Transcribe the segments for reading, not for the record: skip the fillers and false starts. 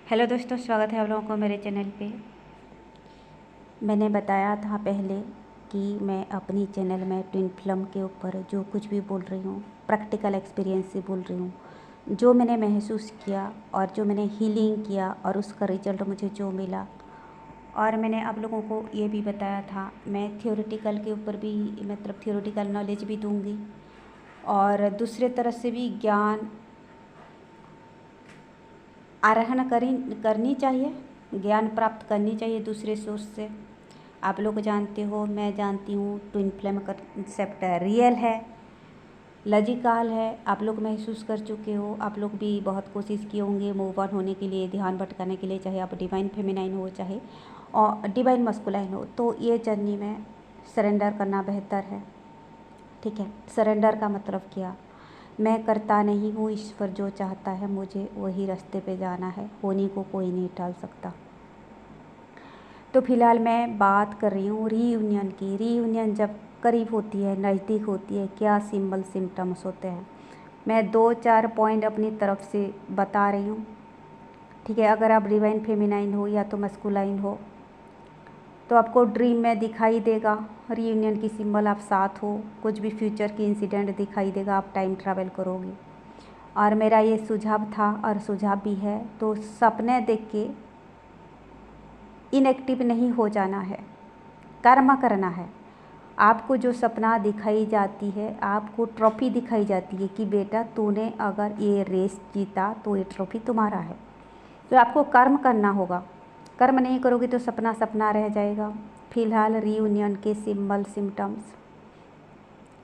Hello दोस्तों, स्वागत है आप लोगों को मेरे चैनल पे। मैंने बताया था पहले कि मैं अपनी चैनल में ट्विन फिल्म के ऊपर जो कुछ भी बोल रही हूँ प्रैक्टिकल एक्सपीरियंस से बोल रही हूँ, जो मैंने महसूस किया और जो मैंने हीलिंग किया और उसका रिजल्ट मुझे जो मिला। और मैंने आप लोगों को ये भी बताया था मैं थियोरेटिकल के ऊपर भी मतलब थियोरेटिकल नॉलेज भी दूँगी और दूसरे तरह से भी ज्ञान आरोहण करनी चाहिए, ज्ञान प्राप्त करनी चाहिए दूसरे सोर्स से। आप लोग जानते हो, मैं जानती हूँ, ट्विन फ्लेम कंसेप्ट रियल है, लॉजिकल है। आप लोग महसूस कर चुके हो, आप लोग भी बहुत कोशिश किए होंगे मूव ऑन होने के लिए, ध्यान भटकाने के लिए, चाहे आप डिवाइन फेमिनाइन हो चाहे और डिवाइन मस्कुलाइन हो। तो ये जर्नी में सरेंडर करना बेहतर है। ठीक है, सरेंडर का मतलब क्या? मैं करता नहीं हूँ, ईश्वर जो चाहता है मुझे वही रास्ते पे जाना है, होने को कोई नहीं टाल सकता। तो फिलहाल मैं बात कर रही हूँ रीयूनियन की। रीयूनियन जब करीब होती है, नज़दीक होती है, क्या सिंबल सिम्टम्स होते हैं, मैं 2-4 पॉइंट अपनी तरफ से बता रही हूँ। ठीक है, अगर आप डिवाइन फेमिनाइन हो या तो मस्कुलाइन हो तो आपको ड्रीम में दिखाई देगा रीयूनियन की सिंबल, आप साथ हो, कुछ भी फ्यूचर की इंसिडेंट दिखाई देगा, आप टाइम ट्रैवल करोगे। और मेरा ये सुझाव था और सुझाव भी है, तो सपने देख के इनएक्टिव नहीं हो जाना है, कर्म करना है। आपको जो सपना दिखाई जाती है, आपको ट्रॉफी दिखाई जाती है कि बेटा तूने अगर ये रेस जीता तो ये ट्रॉफी तुम्हारा है। तो आपको कर्म करना होगा, कर्म नहीं करोगे तो सपना सपना रह जाएगा। फिलहाल रीयूनियन के सिंबल सिम्टम्स,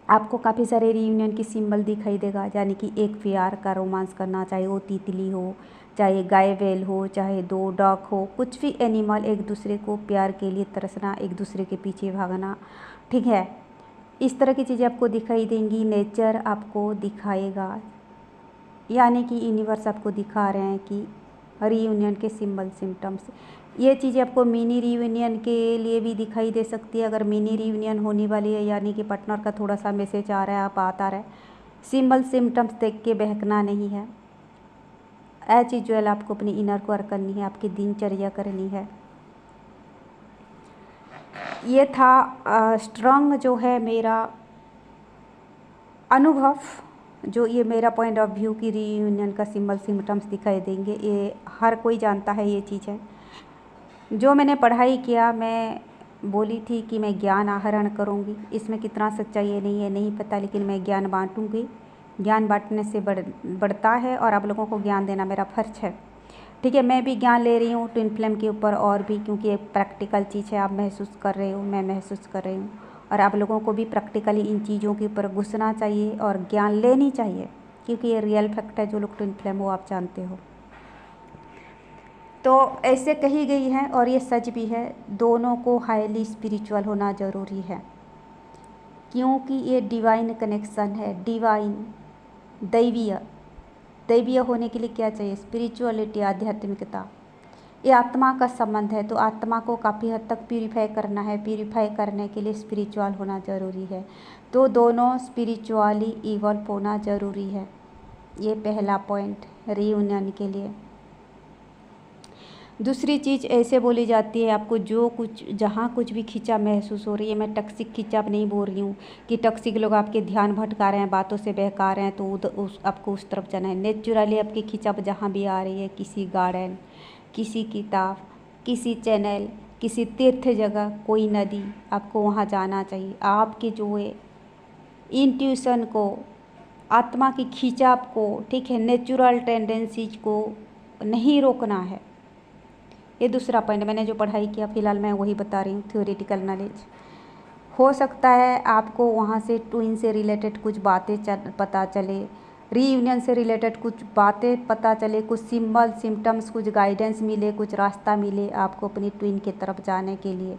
आपको काफ़ी सारे रीयूनियन की सिंबल दिखाई देगा, यानी कि एक प्यार का रोमांस करना, चाहे वो तितली हो, चाहे गाय बैल हो, चाहे 2 डॉग हो, कुछ भी एनिमल, एक दूसरे को प्यार के लिए तरसना, एक दूसरे के पीछे भागना। ठीक है, इस तरह की चीज़ें आपको दिखाई देंगी। नेचर आपको दिखाएगा, यानी कि यूनिवर्स आपको दिखा रहे हैं कि रीयूनियन के सिंबल सिम्टम्स। ये चीज़ें आपको मिनी रीयूनियन के लिए भी दिखाई दे सकती है। अगर मिनी रीयूनियन होने वाली है, यानी कि पार्टनर का थोड़ा सा मैसेज आ रहा है, आप आता रहे, सिंबल सिम्टम्स देख के बहकना नहीं है। एज यूजुअल आपको अपनी इनर वर्क करनी है, आपकी दिनचर्या करनी है। ये था स्ट्रॉन्ग जो है मेरा अनुभव, जो ये मेरा पॉइंट ऑफ व्यू की रीयूनियन का सिंबल सिम्टम्स दिखाई देंगे। ये हर कोई जानता है ये चीज़ है। जो मैंने पढ़ाई किया, मैं बोली थी कि मैं ज्ञान आहरण करूँगी, इसमें कितना सच्चाई है नहीं है नहीं पता, लेकिन मैं ज्ञान बांटूँगी। ज्ञान बांटने से बढ़ता है और आप लोगों को ज्ञान देना मेरा फ़र्ज है। ठीक है, मैं भी ज्ञान ले रही हूँ ट्विन फ्लेम के ऊपर और भी, क्योंकि एक प्रैक्टिकल चीज़ है, आप महसूस कर रहे हो, मैं महसूस कर रही हूँ। और आप लोगों को भी प्रैक्टिकली इन चीज़ों के ऊपर घुसना चाहिए और ज्ञान लेनी चाहिए, क्योंकि ये रियल फैक्ट है। जो लोग ट्विन फ्लेम हो आप जानते हो। तो ऐसे कही गई है और ये सच भी है, दोनों को हाईली स्पिरिचुअल होना ज़रूरी है, क्योंकि ये डिवाइन कनेक्शन है। डिवाइन, दैवीय, दैवीय होने के लिए क्या चाहिए? स्पिरिचुअलिटी, आध्यात्मिकता। ये आत्मा का संबंध है, तो आत्मा को काफ़ी हद तक प्यूरीफाई करना है। प्यूरीफाई करने के लिए स्पिरिचुअल होना ज़रूरी है, तो दोनों स्पिरिचुअली इवॉल्व होना ज़रूरी है। ये पहला पॉइंट रीयूनियन के लिए। दूसरी चीज़ ऐसे बोली जाती है, आपको जो कुछ जहाँ कुछ भी खिंचा महसूस हो रही है, मैं टॉक्सिक खिंचाव नहीं बोल रही हूँ कि टॉक्सिक लोग आपके ध्यान भटका रहे हैं, बातों से बहका रहे हैं, तो आपको उस तरफ जाना है। नेचुरली आपकी खिंचाव जहाँ भी आ रही है, किसी गार्डन, किसी किताब, किसी चैनल, किसी तीर्थ जगह, कोई नदी, आपको वहाँ जाना चाहिए। आपके जो है इंट्यूशन को, आत्मा की खिंचाव को, ठीक है, नेचुरल टेंडेंसीज को नहीं रोकना है। ये दूसरा पॉइंट, मैंने जो पढ़ाई किया फ़िलहाल मैं वही बता रही हूँ, थ्योरेटिकल नॉलेज। हो सकता है आपको वहाँ से ट्विन से रिलेटेड कुछ बातें पता चले, रीयूनियन से रिलेटेड कुछ बातें पता चले, कुछ सिंबल सिम्टम्स, कुछ गाइडेंस मिले, कुछ रास्ता मिले आपको अपनी ट्विन की तरफ जाने के लिए।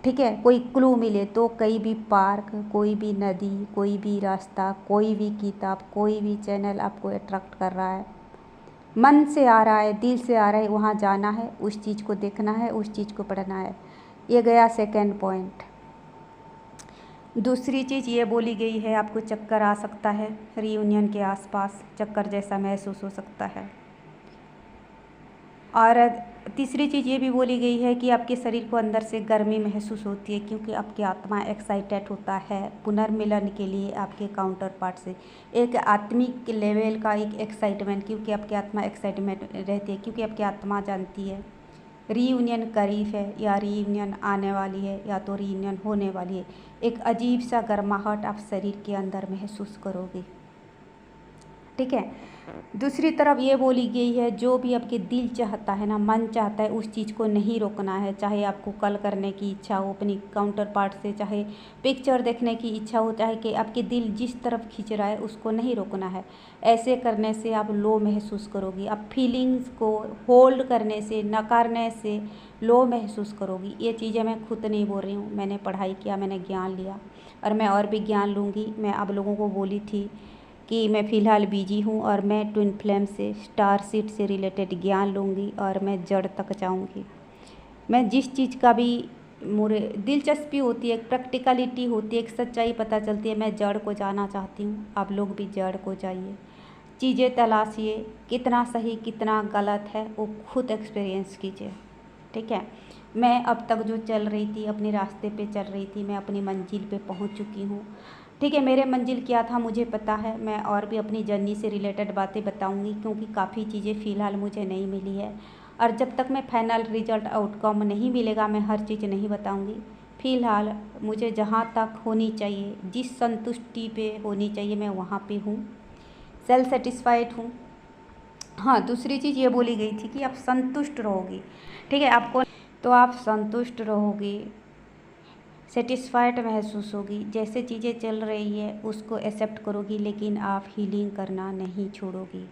ठीक है, कोई क्लू मिले, तो कहीं भी पार्क, कोई भी नदी, कोई भी रास्ता, कोई भी किताब, कोई भी चैनल आपको अट्रैक्ट कर रहा है, मन से आ रहा है, दिल से आ रहा है, वहाँ जाना है, उस चीज़ को देखना है, उस चीज़ को पढ़ना है। ये गया सेकंड पॉइंट। दूसरी चीज़ ये बोली गई है, आपको चक्कर आ सकता है, रीयूनियन के आसपास चक्कर जैसा महसूस हो सकता है। और तीसरी चीज़ ये भी बोली गई है कि आपके शरीर को अंदर से गर्मी महसूस होती है, क्योंकि आपकी आत्मा एक्साइटेड होता है पुनर्मिलन के लिए आपके काउंटर पार्ट से। एक आत्मिक लेवल का एक एक्साइटमेंट, क्योंकि आपकी आत्मा एक्साइटमेंट रहती है, क्योंकि आपकी आत्मा जानती है रीयूनियन करीब है, या रीयूनियन आने वाली है, या तो रीयूनियन होने वाली है। एक अजीब सा गर्माहट आप शरीर के अंदर महसूस करोगे। ठीक है। दूसरी तरफ ये बोली गई है, जो भी आपके दिल चाहता है ना, मन चाहता है, उस चीज़ को नहीं रोकना है। चाहे आपको कल करने की इच्छा हो अपनी काउंटर पार्ट से, चाहे पिक्चर देखने की इच्छा हो, चाहे कि आपके दिल जिस तरफ खींच रहा है उसको नहीं रोकना है। ऐसे करने से आप लो महसूस करोगी, आप फीलिंग्स को होल्ड करने से, नकारने से लो महसूस करोगी। ये चीज़ें मैं खुद नहीं बोल रही हूँ, मैंने पढ़ाई किया, मैंने ज्ञान लिया, और मैं और भी ज्ञान लूँगी। मैं आप लोगों को बोली थी कि मैं फ़िलहाल बिजी हूँ, और मैं ट्विन फ्लेम से, स्टार सीड से रिलेटेड ज्ञान लूँगी, और मैं जड़ तक जाऊँगी। मैं जिस चीज़ का भी मुझे दिलचस्पी होती है, एक प्रैक्टिकलिटी होती है, एक सच्चाई पता चलती है, मैं जड़ को जाना चाहती हूँ। आप लोग भी जड़ को जाइए, चीज़ें तलाशिए, कितना सही कितना गलत है वो खुद एक्सपीरियंस कीजिए। ठीक है। मैं अब तक जो चल रही थी, अपने रास्ते पे चल रही थी, मैं अपनी मंजिल पे पहुंच चुकी हूँ। ठीक है। मेरे मंजिल क्या था मुझे पता है। मैं और भी अपनी जर्नी से रिलेटेड बातें बताऊंगी, क्योंकि काफ़ी चीज़ें फ़िलहाल मुझे नहीं मिली है, और जब तक मैं फाइनल रिजल्ट आउटकम नहीं मिलेगा मैं हर चीज़ नहीं बताऊंगी। फ़िलहाल मुझे जहाँ तक होनी चाहिए, जिस संतुष्टि पे होनी चाहिए, मैं वहाँ पे हूँ, सेल्फ सेटिस्फाइड हूँ। हाँ, दूसरी चीज़ ये बोली गई थी कि आप संतुष्ट रहोगी। ठीक है। आपको तो आप संतुष्ट रहोगी, सेटिस्फाइड महसूस होगी, जैसे चीज़ें चल रही है उसको एक्सेप्ट करोगी, लेकिन आप हीलिंग करना नहीं छोड़ोगी।